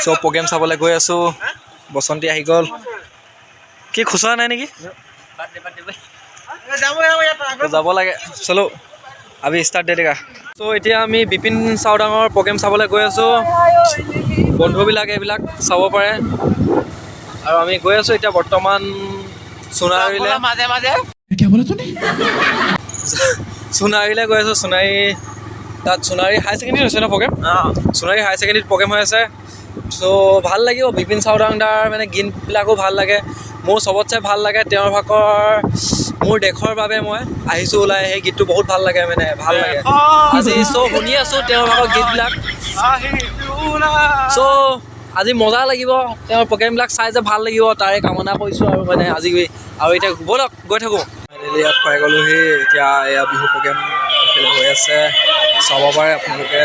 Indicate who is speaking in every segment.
Speaker 1: চ' programme চাবলৈ গৈ আছোঁ। বসন্তী আহি গ'ল। কি খুচুৰা নাই নেকি? যাব লাগে। চলো আমি ষ্টাৰ্ট দে দেগা। চ' এতিয়া আমি বিপিন চাওদাঙৰ প্ৰগ্ৰেম চাবলৈ গৈ আছোঁ। বন্ধুবিলাক এইবিলাক চাব পাৰে। আৰু আমি গৈ আছোঁ এতিয়া বৰ্তমান সোণাৰীলৈ। সোণাৰীলৈ গৈ আছোঁ। সোণাৰী তাত সোণাৰী হাই ছেকেণ্ডেৰী হৈছে ন প্ৰগ্ৰেম? সোণাৰী হাই ছেকেণ্ডেৰীত প্ৰগ্ৰেম হৈ আছে। চ' ভাল লাগিব। বিপিন চাওদাং দাৰ মানে গীতবিলাকো ভাল লাগে। মোৰ চবতছে ভাল লাগে তেওঁৰ ভাগৰ মোৰ দেশৰ বাবে মই আহিছোঁ ওলাই। সেই গীতটো বহুত ভাল লাগে, মানে ভাল লাগে। আজি চ' শুনি আছোঁ তেওঁৰ ভাগৰ গীতবিলাক। চ' আজি মজা লাগিব। তেওঁৰ প্ৰগ্ৰেমবিলাক চাই যে ভাল লাগিব তাৰে কামনা কৰিছোঁ। আৰু মানে আজি আৰু এতিয়া ব'লক গৈ থাকোঁ। ইয়াত পাই গ'লোহি। এতিয়া এয়া বিহু প্ৰগ্ৰেম হৈ আছে, চাব পাৰে আপোনালোকে।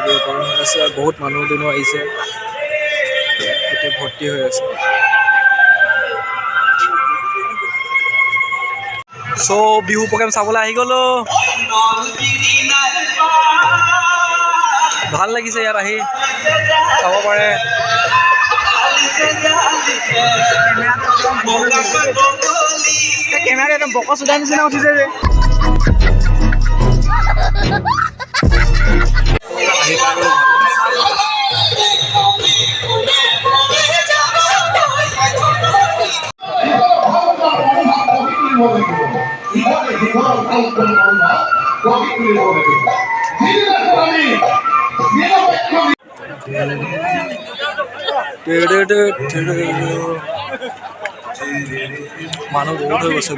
Speaker 1: হৈ আছে, বহুত মানুহ দুনুহ আহিছে, গোটেই ভৰ্তি হৈ আছে। চ' বিহু প্ৰগ্ৰেম চাবলৈ আহি গ'লো। ভাল লাগিছে ইয়াত আহি, চাব পাৰে।
Speaker 2: কেমেৰা একদম বকচ উঠাই নিচিনা উঠিছে যে।
Speaker 1: মানুহ বহুত হৈ গৈছে।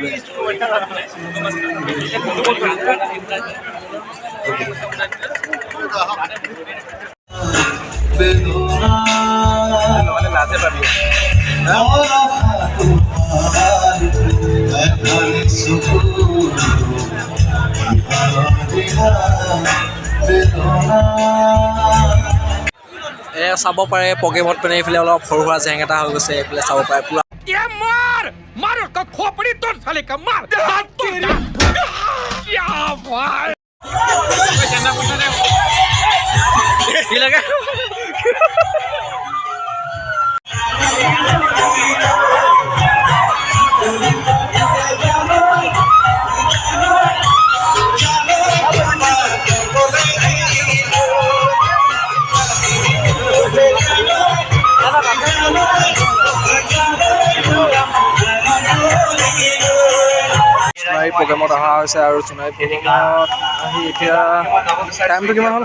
Speaker 1: লাজে পাবি চাব পাৰে প্ৰগ্ৰেমত। মানে এইফালে অলপ সৰু সুৰা জেং এটা হৈ গৈছে, এইফালে চাব পাৰে পুৰা। কি লাগে? সোণাৰী প্ৰগ্ৰেমত অহা হৈছে আৰু সোণাৰী প্ৰগ্ৰেমত আহি এতিয়া টাইমটো কিমান হ'ল?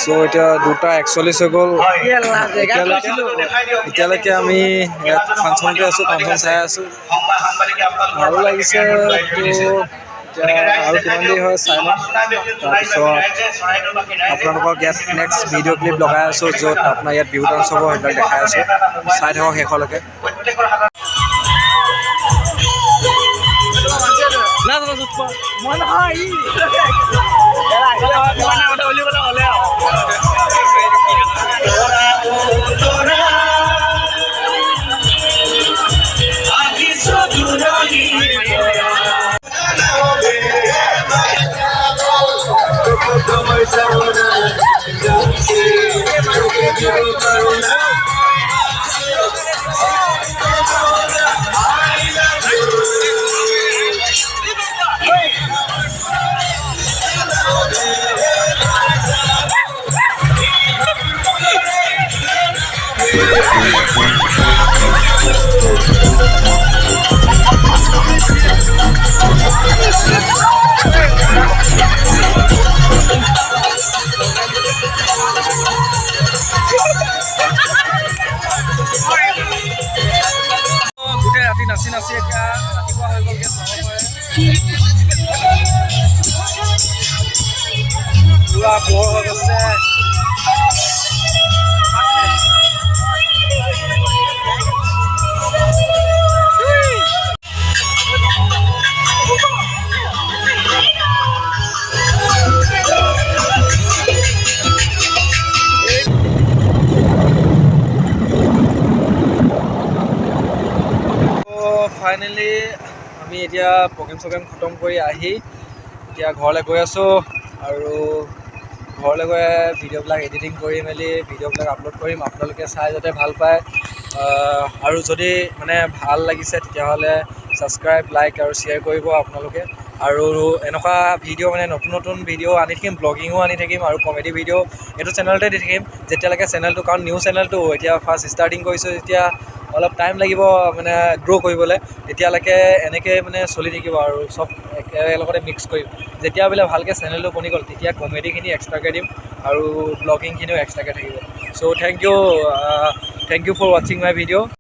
Speaker 1: চ' এতিয়া 2:41 হৈ গ'ল। এতিয়ালৈকে আমি ইয়াত ফাংচনতে আছোঁ, ফাংচন চাই আছোঁ, ভালো লাগিছে। আৰু কিমান দেৰি হয় চাই লওঁ। তাৰপিছত আপোনালোকক ইয়াত নেক্সট ভিডিঅ' ক্লিপ লগাই আছোঁ, য'ত আপোনাৰ ইয়াত বিহু ডান্স হ'ব, সেইবিলাক দেখাই আছোঁ। চাই থাকক শেষলৈকে। গোটেই ৰাতি নাচি নাচি এতিয়া ৰাতিপুৱা হৈ গ'লগৈ, চাব পাৰে। পুৰা পোহৰ হৈ গৈছে। ফাইনেলি আমি এতিয়া প্ৰগ্ৰেম খতম কৰি আহি এতিয়া ঘৰলৈ গৈ আছোঁ আৰু ঘৰলৈ গৈ ভিডিঅ'বিলাক এডিটিং কৰি মেলি ভিডিঅ'বিলাক আপলোড কৰিম। আপোনালোকে চাই যাতে ভাল পায় আৰু যদি মানে ভাল লাগিছে তেতিয়াহ'লে ছাবস্ক্ৰাইব, লাইক আৰু শ্বেয়াৰ কৰিব আপোনালোকে। আৰু এনেকুৱা ভিডিঅ' মানে নতুন ভিডিঅ' আনি থাকিম, ব্লগিঙো আনি থাকিম আৰু কমেডি ভিডিঅ' এইটো চেনেলতে দি থাকিম যেতিয়ালৈকে চেনেলটো, কাৰণ নিউ চেনেলটো এতিয়া ফাৰ্ষ্ট ষ্টাৰ্টিং কৰিছোঁ, যেতিয়া অলপ টাইম লাগিব মানে গ্ৰ' কৰিবলৈ, তেতিয়ালৈকে এনেকৈ মানে চলি থাকিব আৰু চব একেলগতে মিক্স কৰিম। যেতিয়া বোলে ভালকৈ চেনেলটো বনি গ'ল তেতিয়া কমেডিখিনি এক্সট্ৰাকৈ দিম আৰু ব্লগিংখিনিও এক্সট্ৰাকৈ থাকিব। চ' থেংক ইউ ফৰ ৱাচিং মাই ভিডিঅ'।